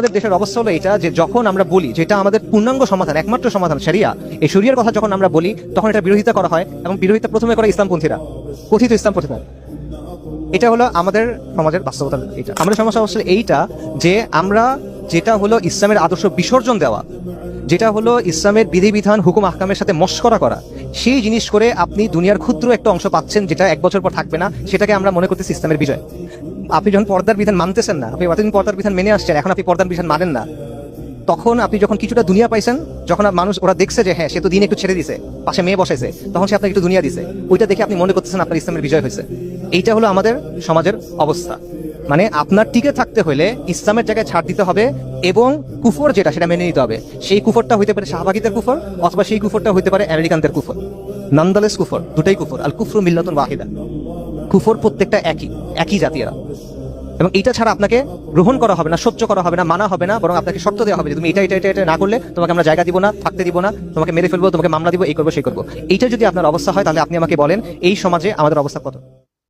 আমাদের দেশের অবস্থা হলো এটা যে যখন আমরা বলি যেটা আমাদের পূর্ণাঙ্গ সমাধান, একমাত্র সমাধান শরিয়া, এই শরিয়ার কথা যখন আমরা বলি তখন এটা বিরোধিতা করা হয়, এবং বিরোধিতা প্রথমে করে ইসলামপন্থীরা, কথিত ইসলামপন্থীরা। এটা হলো আমাদের সমাজের বাস্তবতা। এইটা আমাদের সমস্যা হচ্ছে এইটা যে আমরা যেটা হলো ইসলামের আদর্শ বিসর্জন দেওয়া, যেটা হলো ইসলামের বিধিবিধান হুকুম আহকামের সাথে মশকরা করা, সেই জিনিস করে আপনি দুনিয়ার ক্ষুদ্র একটা অংশ পাচ্ছেন যেটা 1 বছর পর থাকবে না, সেটাকে আমরা মনে করতেছি ইসলামের বিজয়। আপনি যখন পর্দার বিধান মানতেছেন না, আপনি এতদিন পর্দার বিধান মেনে আসছেন, এখন আপনি পর্দার বিধান মানেন না, তখন আপনি যখন কিছুটা দুনিয়া পাইছেন, যখন মানুষ ওরা দেখছে যে হ্যাঁ সে তো দিন একটু ছেড়ে দিছে, পাশে মেয়ে বসাইছে, তখন সে আপনাকে একটু দুনিয়া দিছে, ওইটা দেখে আপনি মনে করতেছেন আপনার ইসলামের বিজয় হয়েছে। এইটা হলো আমাদের সমাজের অবস্থা। মানে আপনার টিকে থাকতে হলে ইসলামের জায়গায় ছাড় দিতে হবে, এবং কুফর যেটা সেটা মেনে নিতে হবে। সেই কুফরটা হইতে পারে শাহবাগীদের কুফর, অথবা সেই কুফরটা হইতে পারে আমেরিকানদের কুফর। নন্দালেস কুফর, দুটাই কুফর। আল কুফরু মিল্লাতুন ওয়াহিদা, কুফর প্রত্যেকটা একই জাতীয়রা। এবং এইটা ছাড়া আপনাকে গ্রহণ করা হবে না, সহ্য করা হবে না, মানা হবে না, বরং আপনাকে শর্ত দেওয়া হবে যে তুমি এটা এটা এটা এটা না করলে তোমাকে আমরা জায়গা দিব না, থাকতে দিব না, তোমাকে মেরে ফেলবো, তোমাকে মামলা দিব, এই করবো সেই করবো। এইটা যদি আপনার অবস্থা হয় তাহলে আপনি আমাকে বলেন এই সমাজে আমাদের অবস্থা কত।